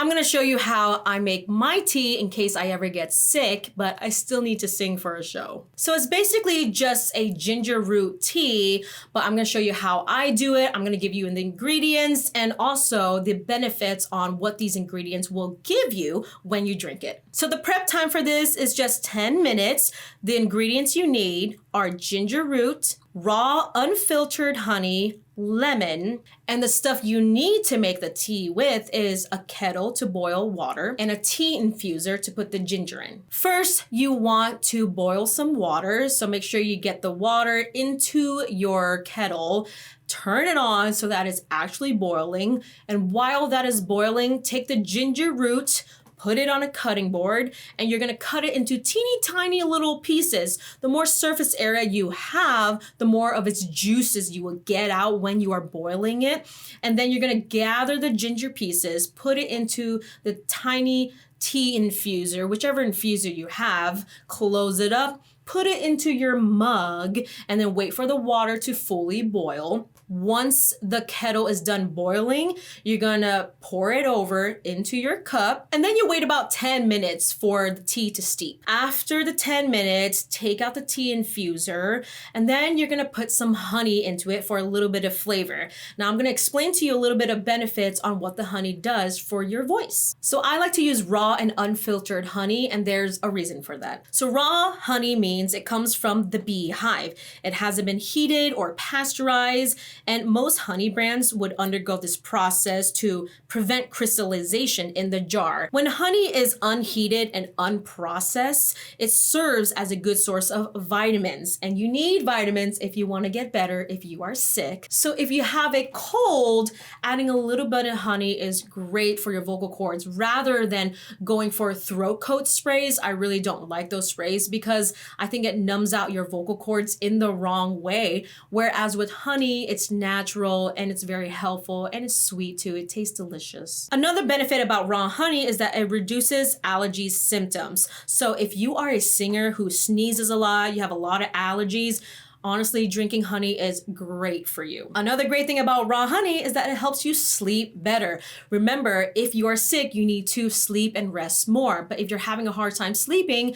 I'm gonna show you how I make my tea in case I ever get sick, but I still need to sing for a show. So it's basically just a ginger root tea, but I'm gonna show you how I do it. I'm gonna give you the ingredients and also the benefits on what these ingredients will give you when you drink it. So the prep time for this is just 10 minutes. The ingredients you need are ginger root, raw unfiltered honey, lemon, and the stuff you need to make the tea with is a kettle to boil water and a tea infuser to put the ginger in. First, you want to boil some water, so make sure you get the water into your kettle. Turn it on so that it's actually boiling, and while that is boiling, take the ginger root, put it on a cutting board, and you're gonna cut it into teeny tiny little pieces. The more surface area you have, the more of its juices you will get out when you are boiling it. And then you're gonna gather the ginger pieces, put it into the tiny tea infuser, whichever infuser you have, close it up, put it into your mug, and then wait for the water to fully boil. Once the kettle is done boiling, you're gonna pour it over into your cup, and then you wait about 10 minutes for the tea to steep. After the 10 minutes, take out the tea infuser, and then you're gonna put some honey into it for a little bit of flavor. Now I'm gonna explain to you a little bit of benefits on what the honey does for your voice. So I like to use raw and unfiltered honey, and there's a reason for that. So raw honey means it comes from the bee hive. It hasn't been heated or pasteurized, and most honey brands would undergo this process to prevent crystallization in the jar. When honey is unheated and unprocessed, it serves as a good source of vitamins, and you need vitamins if you want to get better if you are sick. So if you have a cold, adding a little bit of honey is great for your vocal cords. Rather than going for throat coat sprays, I really don't like those sprays because I think it numbs out your vocal cords in the wrong way. Whereas with honey, it's natural and it's very helpful and it's sweet too. It tastes delicious. Another benefit about raw honey is that it reduces allergy symptoms. So if you are a singer who sneezes a lot, you have a lot of allergies, honestly, drinking honey is great for you. Another great thing about raw honey is that it helps you sleep better. Remember, if you are sick, you need to sleep and rest more. But if you're having a hard time sleeping,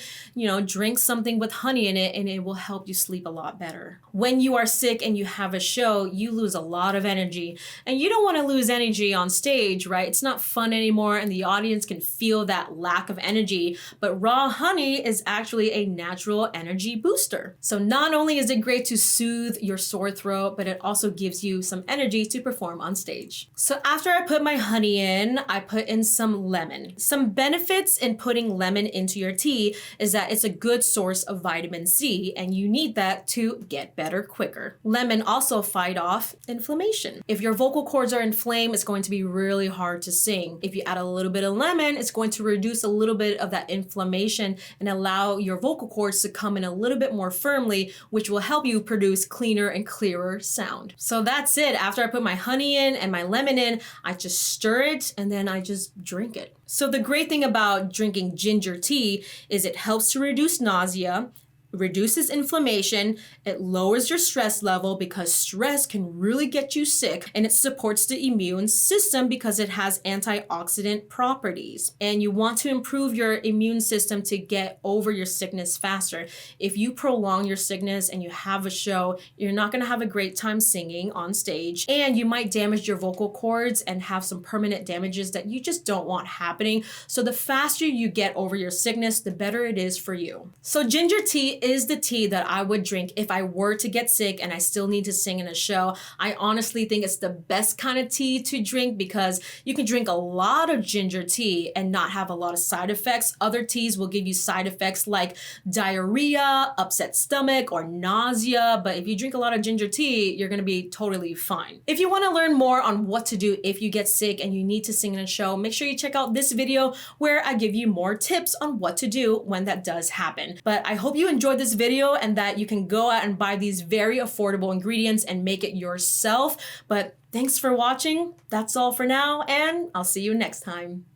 drink something with honey in it and it will help you sleep a lot better. When you are sick and you have a show, you lose a lot of energy. And you don't want to lose energy on stage, right? It's not fun anymore and the audience can feel that lack of energy. But raw honey is actually a natural energy booster. So not only is it great to soothe your sore throat, but it also gives you some energy to perform on stage. So after I put my honey in, I put in some lemon. Some benefits in putting lemon into your tea is that it's a good source of vitamin C, and you need that to get better quicker. Lemon also fight off inflammation. If your vocal cords are inflamed, it's going to be really hard to sing. If you add a little bit of lemon, it's going to reduce a little bit of that inflammation and allow your vocal cords to come in a little bit more firmly, which will help you produce cleaner and clearer sound. So that's it. After I put my honey in and my lemon in, I just stir it and then I just drink it. So the great thing about drinking ginger tea is it helps to reduce nausea, reduces inflammation, it lowers your stress level because stress can really get you sick, and it supports the immune system because it has antioxidant properties. And you want to improve your immune system to get over your sickness faster. If you prolong your sickness and you have a show, you're not going to have a great time singing on stage, and you might damage your vocal cords and have some permanent damages that you just don't want happening. So the faster you get over your sickness, the better it is for you. So ginger tea is the tea that I would drink if I were to get sick and I still need to sing in a show. I honestly think it's the best kind of tea to drink because you can drink a lot of ginger tea and not have a lot of side effects. Other teas will give you side effects like diarrhea, upset stomach, or nausea. But if you drink a lot of ginger tea, you're going to be totally fine. If you want to learn more on what to do if you get sick and you need to sing in a show, make sure you check out this video where I give you more tips on what to do when that does happen. But I hope you enjoyed this video and that you can go out and buy these very affordable ingredients and make it yourself. But thanks for watching. That's all for now, and I'll see you next time.